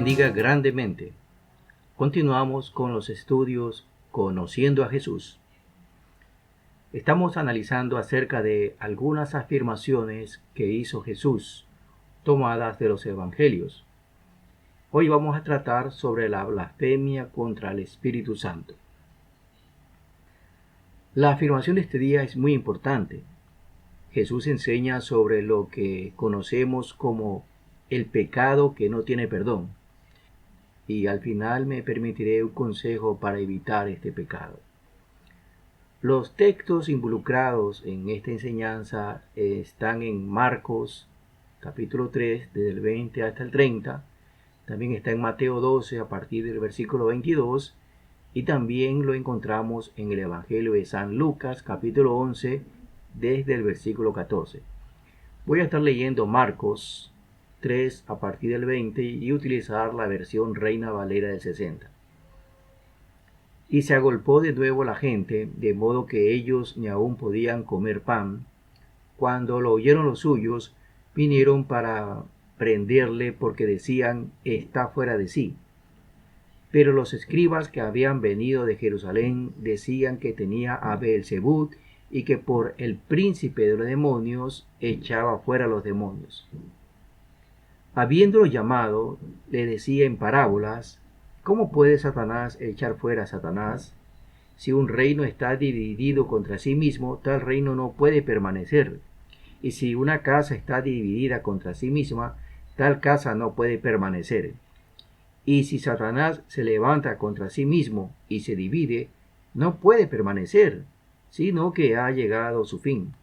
bendiga grandemente. Continuamos con los estudios Conociendo a Jesús. Estamos analizando acerca de algunas afirmaciones que hizo Jesús, tomadas de los Evangelios. Hoy vamos a tratar sobre la blasfemia contra el Espíritu Santo. La afirmación de este día es muy importante. Jesús enseña sobre lo que conocemos como el pecado que no tiene perdón. Y al final me permitiré un consejo para evitar este pecado. Los textos involucrados en esta enseñanza están en Marcos, capítulo 3, desde el 20 hasta el 30. También está en Mateo 12, a partir del versículo 22. Y también lo encontramos en el Evangelio de San Lucas, capítulo 11, desde el versículo 14. Voy a estar leyendo Marcos 3 a partir del 20 y utilizar la versión Reina Valera del 60. Y se agolpó de nuevo la gente, de modo que ellos ni aún podían comer pan. Cuando lo oyeron los suyos, vinieron para prenderle porque decían: está fuera de sí. Pero los escribas que habían venido de Jerusalén decían que tenía a Beelzebub y que por el príncipe de los demonios echaba fuera los demonios. Habiéndolo llamado, le decía en parábolas: ¿cómo puede Satanás echar fuera a Satanás? Si un reino está dividido contra sí mismo, tal reino no puede permanecer. Y si una casa está dividida contra sí misma, tal casa no puede permanecer. Y si Satanás se levanta contra sí mismo y se divide, no puede permanecer, sino que ha llegado su fin.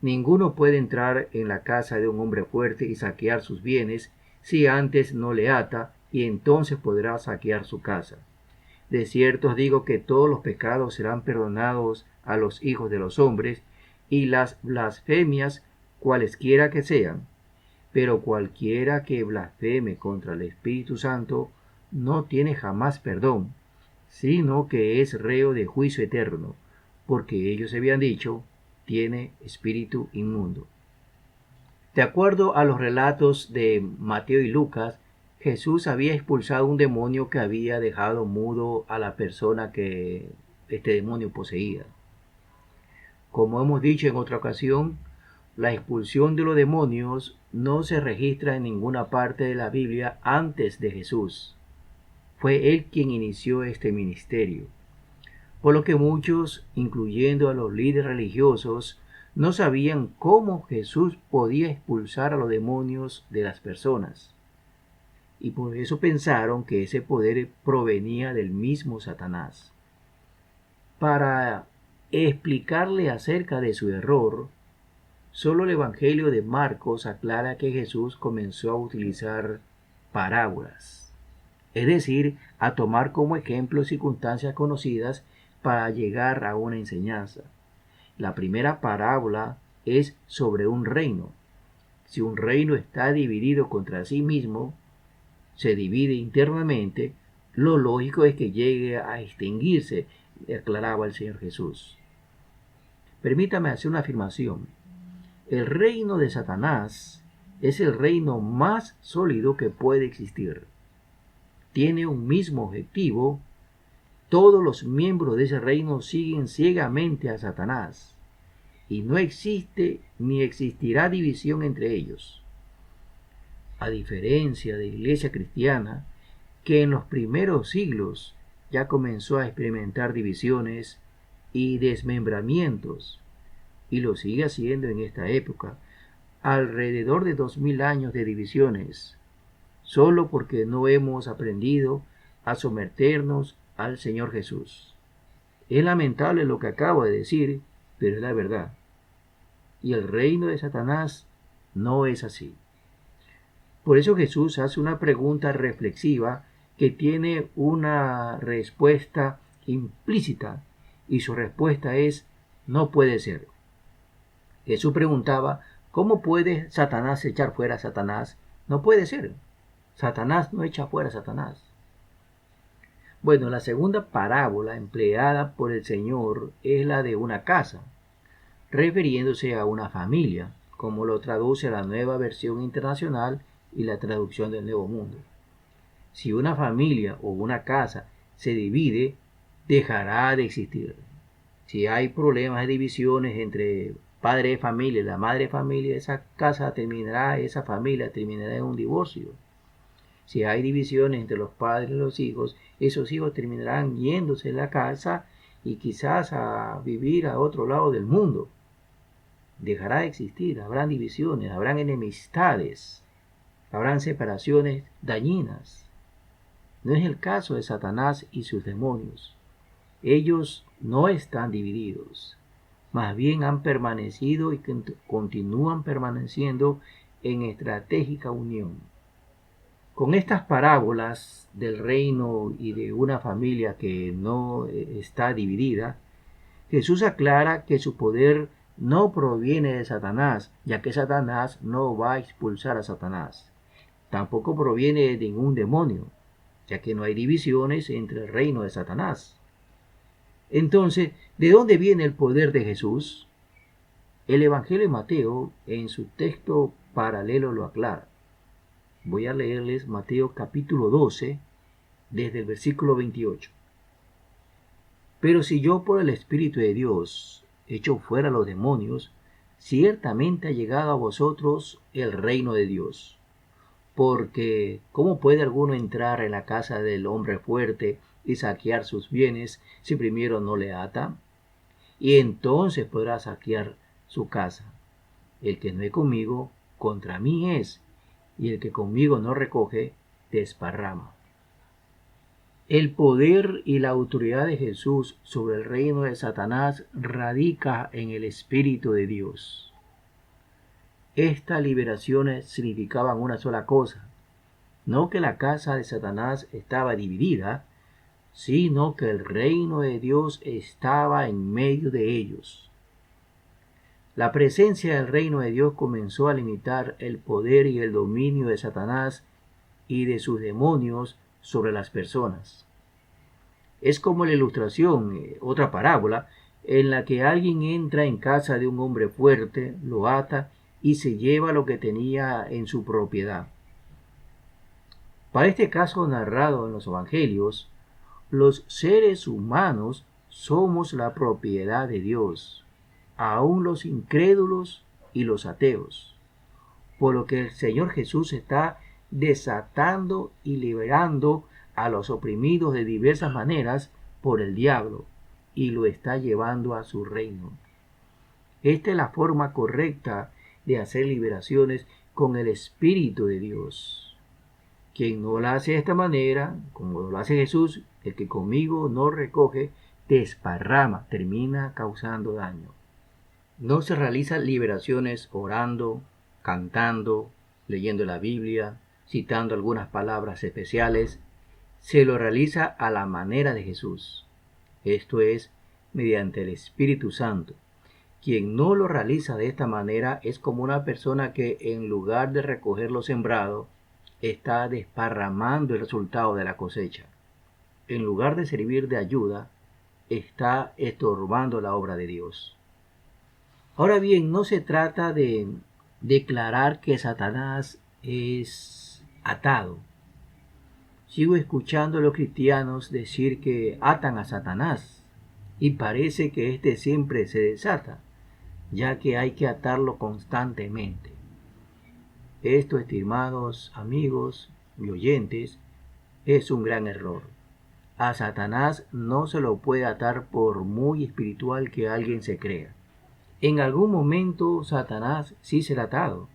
Ninguno puede entrar en la casa de un hombre fuerte y saquear sus bienes si antes no le ata, y entonces podrá saquear su casa. De cierto os digo que todos los pecados serán perdonados a los hijos de los hombres, y las blasfemias cualesquiera que sean. Pero cualquiera que blasfeme contra el Espíritu Santo no tiene jamás perdón, sino que es reo de juicio eterno, porque ellos habían dicho: tiene espíritu inmundo. De acuerdo a los relatos de Mateo y Lucas, Jesús había expulsado un demonio que había dejado mudo a la persona que este demonio poseía. Como hemos dicho en otra ocasión, la expulsión de los demonios no se registra en ninguna parte de la Biblia antes de Jesús. Fue él quien inició este ministerio. Por lo que muchos, incluyendo a los líderes religiosos, no sabían cómo Jesús podía expulsar a los demonios de las personas. Y por eso pensaron que ese poder provenía del mismo Satanás. Para explicarle acerca de su error, solo el Evangelio de Marcos aclara que Jesús comenzó a utilizar parábolas, es decir, a tomar como ejemplo circunstancias conocidas para llegar a una enseñanza. La primera parábola es sobre un reino. Si un reino está dividido contra sí mismo, se divide internamente, lo lógico es que llegue a extinguirse, aclaraba el Señor Jesús. Permítame hacer una afirmación. El reino de Satanás es el reino más sólido que puede existir. Tiene un mismo objetivo. Todos los miembros de ese reino siguen ciegamente a Satanás, y no existe ni existirá división entre ellos. A diferencia de la Iglesia cristiana, que en los primeros siglos ya comenzó a experimentar divisiones y desmembramientos, y lo sigue haciendo en esta época, alrededor de 2000 años de divisiones, solo porque no hemos aprendido a someternos al Señor Jesús. Es lamentable lo que acabo de decir, pero es la verdad. Y el reino de Satanás no es así. Por eso Jesús hace una pregunta reflexiva que tiene una respuesta implícita, y su respuesta es: no puede ser. Jesús preguntaba: ¿cómo puede Satanás echar fuera a Satanás? No puede ser. Satanás no echa fuera a Satanás. Bueno, la segunda parábola empleada por el Señor es la de una casa, refiriéndose a una familia, como lo traduce la Nueva Versión Internacional y la traducción del Nuevo Mundo. Si una familia o una casa se divide, dejará de existir. Si hay problemas de divisiones entre padre de familia y la madre de familia, esa familia terminará en un divorcio. Si hay divisiones entre los padres y los hijos, esos hijos terminarán yéndose de la casa y quizás a vivir a otro lado del mundo. Dejará de existir, habrán divisiones, habrán enemistades, habrán separaciones dañinas. No es el caso de Satanás y sus demonios. Ellos no están divididos, más bien han permanecido y continúan permaneciendo en estratégica unión. Con estas parábolas del reino y de una familia que no está dividida, Jesús aclara que su poder no proviene de Satanás, ya que Satanás no va a expulsar a Satanás. Tampoco proviene de ningún demonio, ya que no hay divisiones entre el reino de Satanás. Entonces, ¿de dónde viene el poder de Jesús? El Evangelio de Mateo, en su texto paralelo, lo aclara. Voy a leerles Mateo capítulo 12, desde el versículo 28. Pero si yo por el Espíritu de Dios echo fuera los demonios, ciertamente ha llegado a vosotros el reino de Dios. Porque, ¿cómo puede alguno entrar en la casa del hombre fuerte y saquear sus bienes si primero no le ata? Y entonces podrá saquear su casa. El que no es conmigo, contra mí es, y el que conmigo no recoge, desparrama. El poder y la autoridad de Jesús sobre el reino de Satanás radica en el Espíritu de Dios. Estas liberaciones significaban una sola cosa, no que la casa de Satanás estaba dividida, sino que el reino de Dios estaba en medio de ellos. La presencia del reino de Dios comenzó a limitar el poder y el dominio de Satanás y de sus demonios sobre las personas. Es como la ilustración, otra parábola, en la que alguien entra en casa de un hombre fuerte, lo ata y se lleva lo que tenía en su propiedad. Para este caso narrado en los evangelios, los seres humanos somos la propiedad de Dios, aun los incrédulos y los ateos, por lo que el Señor Jesús está desatando y liberando a los oprimidos de diversas maneras por el diablo y lo está llevando a su reino. Esta es la forma correcta de hacer liberaciones con el Espíritu de Dios. Quien no la hace de esta manera, como lo hace Jesús, el que conmigo no recoge, desparrama, termina causando daño. No se realizan liberaciones orando, cantando, leyendo la Biblia, citando algunas palabras especiales. Se lo realiza a la manera de Jesús. Esto es, mediante el Espíritu Santo. Quien no lo realiza de esta manera es como una persona que en lugar de recoger lo sembrado, está desparramando el resultado de la cosecha. En lugar de servir de ayuda, está estorbando la obra de Dios. Ahora bien, no se trata de declarar que Satanás es atado. Sigo escuchando a los cristianos decir que atan a Satanás y parece que éste siempre se desata, ya que hay que atarlo constantemente. Esto, estimados amigos y oyentes, es un gran error. A Satanás no se lo puede atar por muy espiritual que alguien se crea. En algún momento Satanás sí será atado,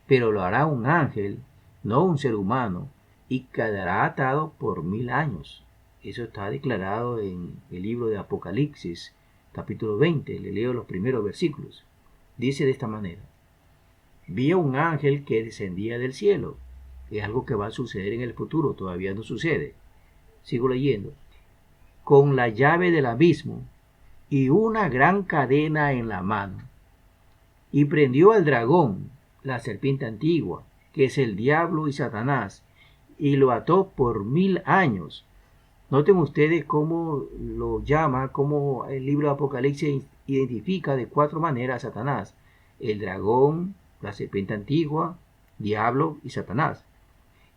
pero lo hará un ángel, no un ser humano, y quedará atado por 1000 años. Eso está declarado en el libro de Apocalipsis, capítulo 20. Le leo los primeros versículos. Dice de esta manera: vi a un ángel que descendía del cielo. Es algo que va a suceder en el futuro, todavía no sucede. Sigo leyendo. Con la llave del abismo y una gran cadena en la mano. Y prendió al dragón, la serpiente antigua, que es el diablo y Satanás, y lo ató por 1000 años. Noten ustedes cómo lo llama, cómo el libro de Apocalipsis identifica de 4 maneras a Satanás: el dragón, la serpiente antigua, diablo y Satanás.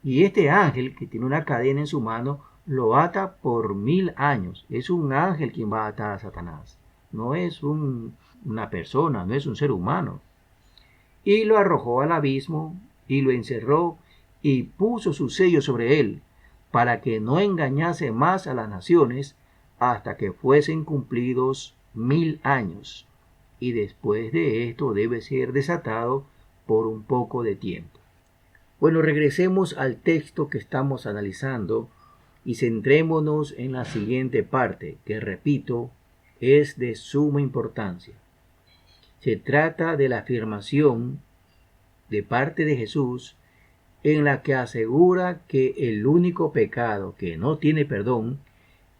Y este ángel que tiene una cadena en su mano lo ata por 1000 años. Es un ángel quien va a atar a Satanás. No es una persona, no es un ser humano. Y lo arrojó al abismo y lo encerró y puso su sello sobre él, para que no engañase más a las naciones hasta que fuesen cumplidos 1000 años. Y después de esto debe ser desatado por un poco de tiempo. Bueno, regresemos al texto que estamos analizando y centrémonos en la siguiente parte, que repito, es de suma importancia. Se trata de la afirmación de parte de Jesús en la que asegura que el único pecado que no tiene perdón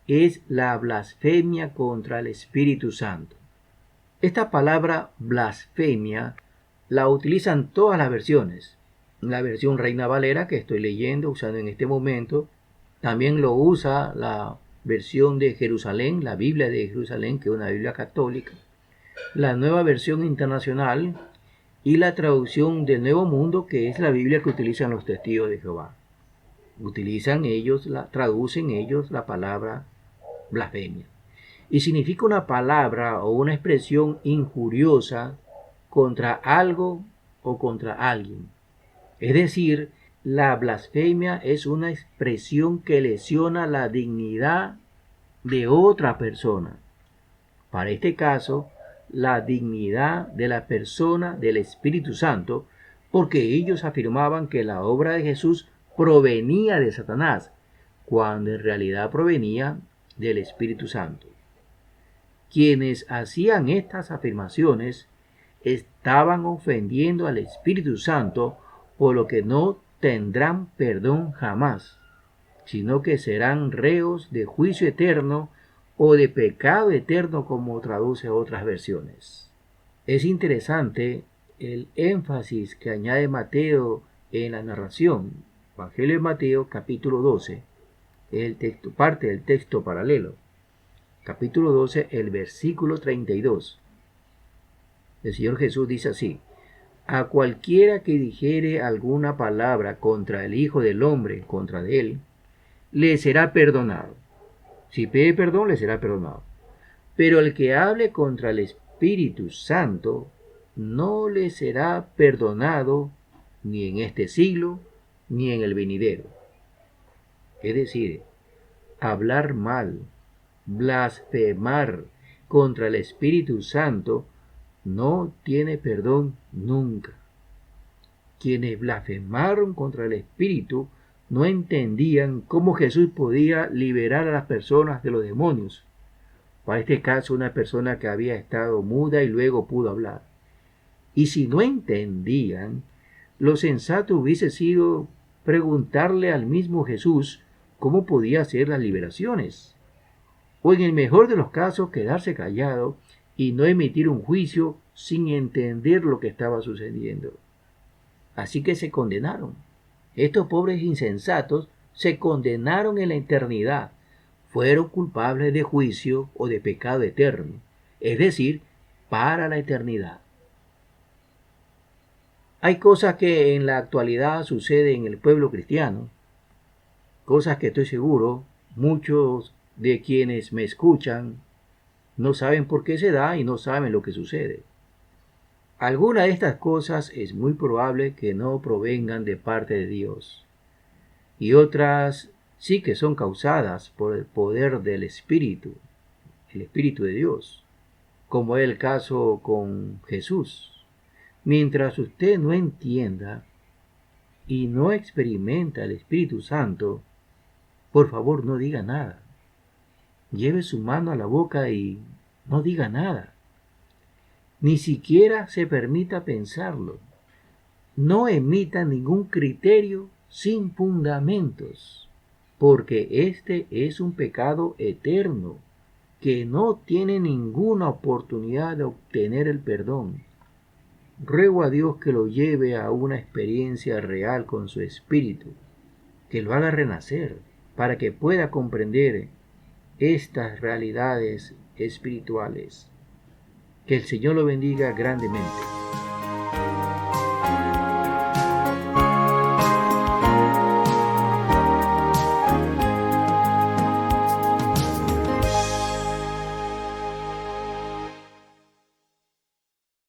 es la blasfemia contra el Espíritu Santo. Esta palabra blasfemia la utilizan todas las versiones. La versión Reina Valera que estoy leyendo, usando en este momento, también lo usa la versión de Jerusalén, la Biblia de Jerusalén, que es una Biblia católica, la Nueva Versión Internacional y la traducción de Nuevo Mundo, que es la Biblia que utilizan los testigos de Jehová. Traducen ellos la palabra blasfemia. Y significa una palabra o una expresión injuriosa contra algo o contra alguien. Es decir, la blasfemia es una expresión que lesiona la dignidad de otra persona. Para este caso, la dignidad de la persona del Espíritu Santo, porque ellos afirmaban que la obra de Jesús provenía de Satanás, cuando en realidad provenía del Espíritu Santo. Quienes hacían estas afirmaciones estaban ofendiendo al Espíritu Santo, por lo que no tendrán perdón jamás, sino que serán reos de juicio eterno o de pecado eterno, como traduce otras versiones. Es interesante el énfasis que añade Mateo en la narración. Evangelio de Mateo, capítulo 12, parte del texto paralelo. Capítulo 12, el versículo 32. El Señor Jesús dice así: a cualquiera que dijere alguna palabra contra el Hijo del Hombre, contra de él, le será perdonado. Si pide perdón, le será perdonado. Pero el que hable contra el Espíritu Santo, no le será perdonado ni en este siglo, ni en el venidero. Es decir, hablar mal, blasfemar contra el Espíritu Santo, no tiene perdón nunca. Quienes blasfemaron contra el Espíritu no entendían cómo Jesús podía liberar a las personas de los demonios. Para este caso, una persona que había estado muda y luego pudo hablar. Y si no entendían, lo sensato hubiese sido preguntarle al mismo Jesús cómo podía hacer las liberaciones. O en el mejor de los casos, quedarse callado y no emitir un juicio sin entender lo que estaba sucediendo. Así que se condenaron. Estos pobres insensatos se condenaron en la eternidad. Fueron culpables de juicio o de pecado eterno, es decir, para la eternidad. Hay cosas que en la actualidad suceden en el pueblo cristiano, cosas que estoy seguro muchos de quienes me escuchan no saben por qué se da y no saben lo que sucede. Algunas de estas cosas es muy probable que no provengan de parte de Dios, y otras sí que son causadas por el poder del Espíritu, el Espíritu de Dios, como es el caso con Jesús. Mientras usted no entienda y no experimenta el Espíritu Santo, por favor no diga nada. Lleve su mano a la boca y no diga nada. Ni siquiera se permita pensarlo. No emita ningún criterio sin fundamentos, porque este es un pecado eterno que no tiene ninguna oportunidad de obtener el perdón. Ruego a Dios que lo lleve a una experiencia real con su espíritu, que lo haga renacer, para que pueda comprender estas realidades espirituales. Que el Señor lo bendiga grandemente.